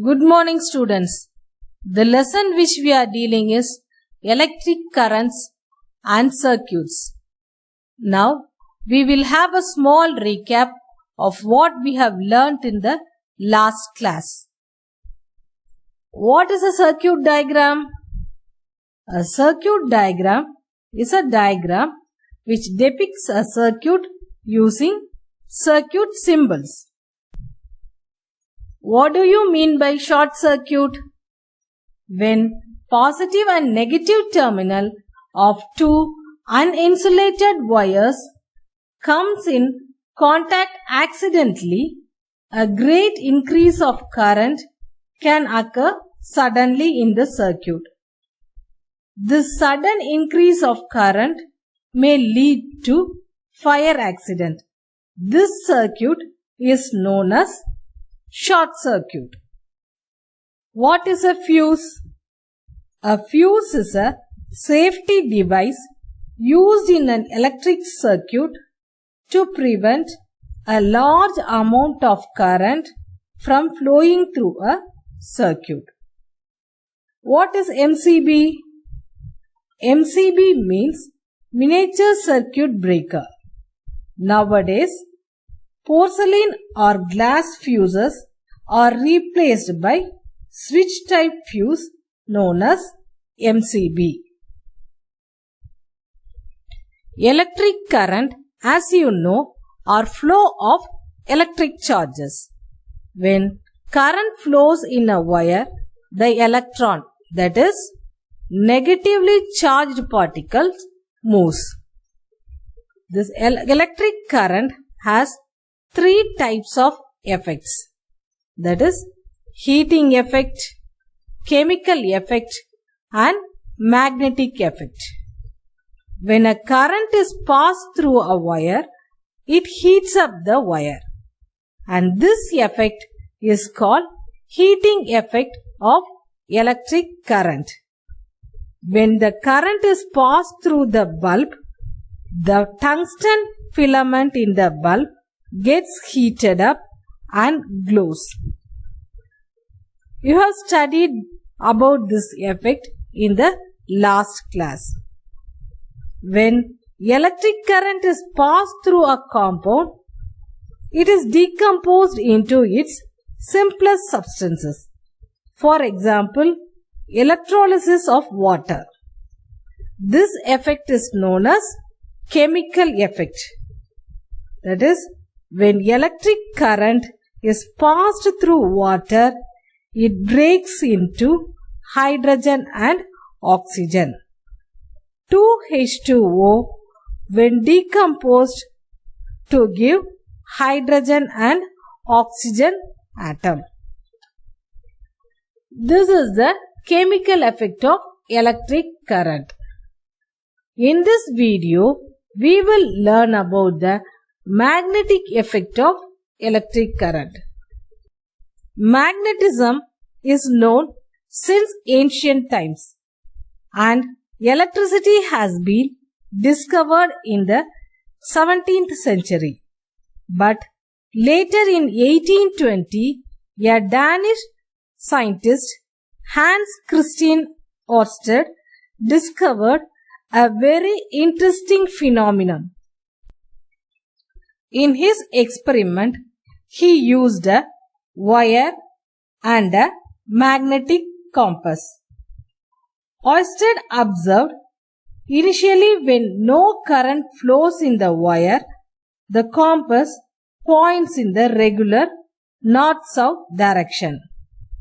Good morning, students. The lesson which we are dealing is electric currents and circuits. Now, we will have a small recap of what we have learnt in the last class. What is a circuit diagram? A circuit diagram is a diagram which depicts a circuit using circuit symbols. What do you mean by short circuit? When positive and negative terminal of two uninsulated wires comes in contact accidentally, a great increase of current can occur suddenly in the circuit. This sudden increase of current may lead to fire accident. This circuit is known as short circuit. What is a fuse? A fuse is a safety device used in an electric circuit to prevent a large amount of current from flowing through a circuit. What is MCB? MCB means miniature circuit breaker. Nowadays, porcelain or glass fuses are replaced by switch-type fuse known as MCB. Electric current, as you know, are flow of electric charges. When current flows in a wire, the electron, that is, negatively charged particles, moves. This electric current has three types of effects, that is heating effect, chemical effect and magnetic effect. When a current is passed through a wire, it heats up the wire, and this effect is called heating effect of electric current. When the current is passed through the bulb, the tungsten filament in the bulb gets heated up and glows. You have studied about this effect in the last class. When electric current is passed through a compound, it is decomposed into its simplest substances. For example, electrolysis of water. This effect is known as chemical effect. That is, when electric current is passed through water, it breaks into hydrogen and oxygen. 2H2O when decomposed to give hydrogen and oxygen atom. This is the chemical effect of electric current. In this video, we will learn about the magnetic effect of electric current. Magnetism is known since ancient times, and electricity has been discovered in the 17th century. But later in 1820, a Danish scientist, Hans Christian Ørsted, discovered a very interesting phenomenon. In his experiment, he used a wire and a magnetic compass. Ørsted observed initially when no current flows in the wire, the compass points in the regular north-south direction.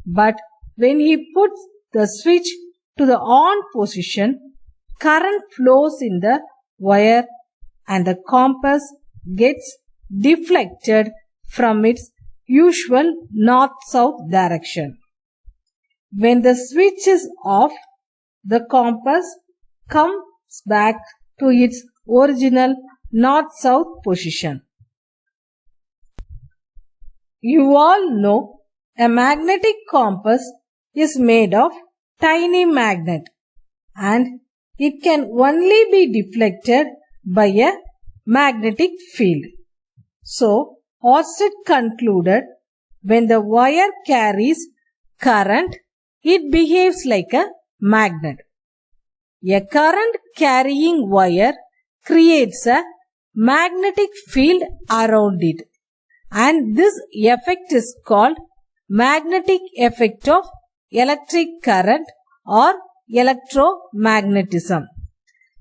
But when he puts the switch to the on position, current flows in the wire and the compass gets deflected from its usual north-south direction. When the switch is off, the compass comes back to its original north-south position. You all know a magnetic compass is made of tiny magnet, and it can only be deflected by a magnetic field. So, Ørsted concluded when the wire carries current, it behaves like a magnet. A current carrying wire creates a magnetic field around it, and this effect is called magnetic effect of electric current or electromagnetism.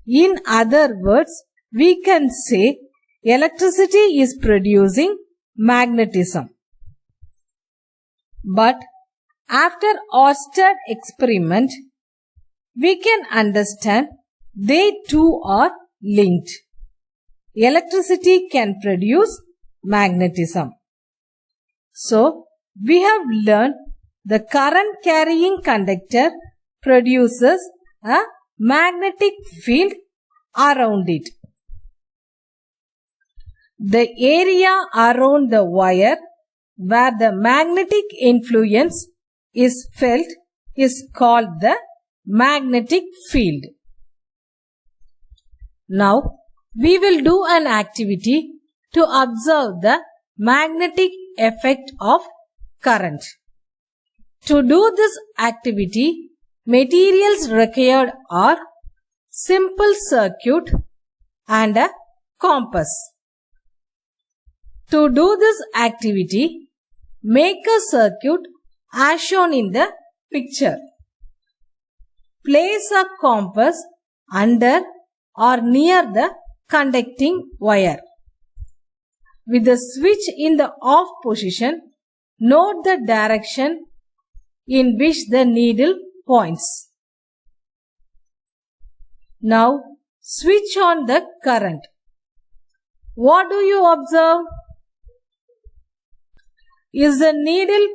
In other words, we can say electricity is producing magnetism. But after Oersted experiment, we can understand they two are linked. Electricity can produce magnetism. So, we have learned the current carrying conductor produces a magnetic field around it. The area around the wire where the magnetic influence is felt is called the magnetic field. Now, we will do an activity to observe the magnetic effect of current. To do this activity, materials required are simple circuit and a compass. To do this activity, make a circuit as shown in the picture. Place a compass under or near the conducting wire. With the switch in the off position, note the direction in which the needle points. Now, switch on the current. What do you observe? Is the needle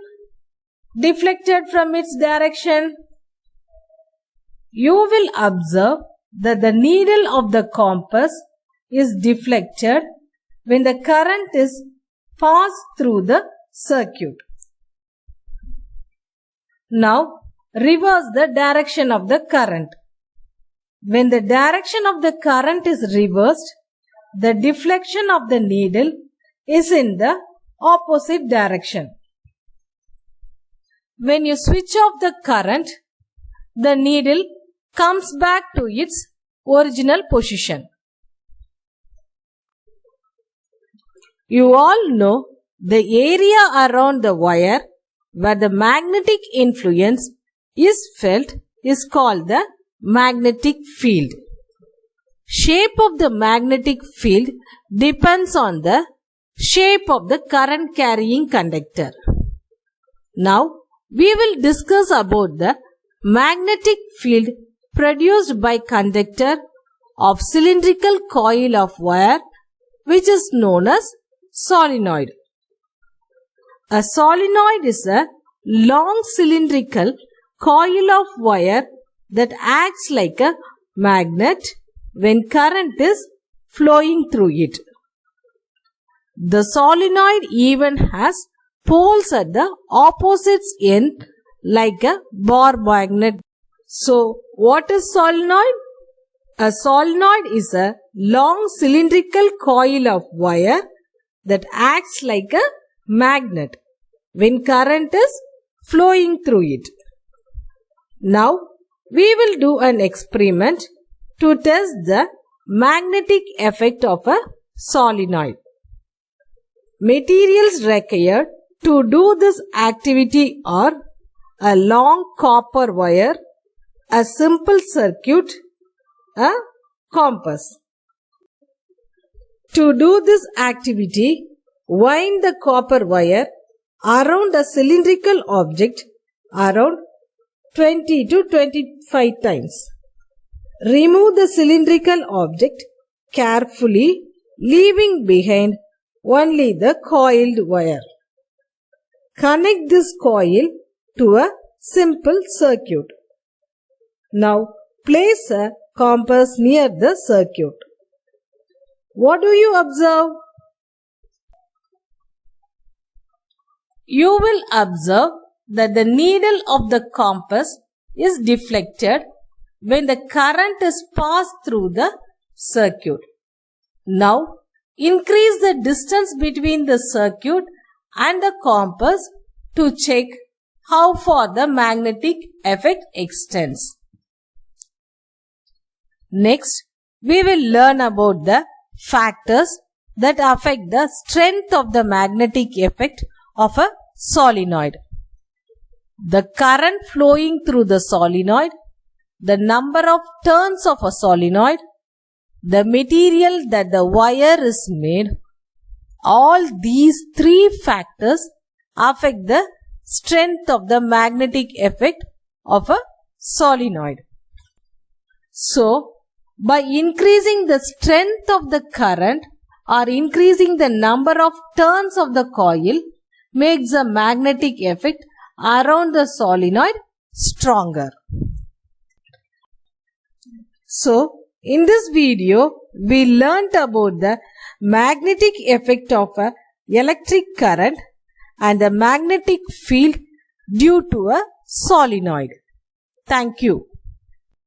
deflected from its direction? You will observe that the needle of the compass is deflected when the current is passed through the circuit. Now, reverse the direction of the current. When the direction of the current is reversed, the deflection of the needle is in the opposite direction. When you switch off the current, the needle comes back to its original position. You all know the area around the wire where the magnetic influence is felt is called the magnetic field. Shape of the magnetic field depends on the shape of the current carrying conductor. Now, we will discuss about the magnetic field produced by conductor of cylindrical coil of wire, which is known as solenoid. A solenoid is a long cylindrical coil of wire that acts like a magnet when current is flowing through it. The solenoid even has poles at the opposite end like a bar magnet. So, what is solenoid? A solenoid is a long cylindrical coil of wire that acts like a magnet when current is flowing through it. Now, we will do an experiment to test the magnetic effect of a solenoid. Materials required to do this activity are a long copper wire, a simple circuit, a compass. To do this activity, wind the copper wire around a cylindrical object around 20 to 25 times. Remove the cylindrical object carefully, leaving behind only the coiled wire. Connect this coil to a simple circuit. Now, place a compass near the circuit. What do you observe? You will observe that the needle of the compass is deflected when the current is passed through the circuit. Now, increase the distance between the circuit and the compass to check how far the magnetic effect extends. Next, we will learn about the factors that affect the strength of the magnetic effect of a solenoid. The current flowing through the solenoid, the number of turns of a solenoid, the material that the wire is made. All these three factors affect the strength of the magnetic effect of a solenoid. So, by increasing the strength of the current or increasing the number of turns of the coil makes the magnetic effect around the solenoid stronger. So, in this video, we learnt about the magnetic effect of a electric current and the magnetic field due to a solenoid. Thank you.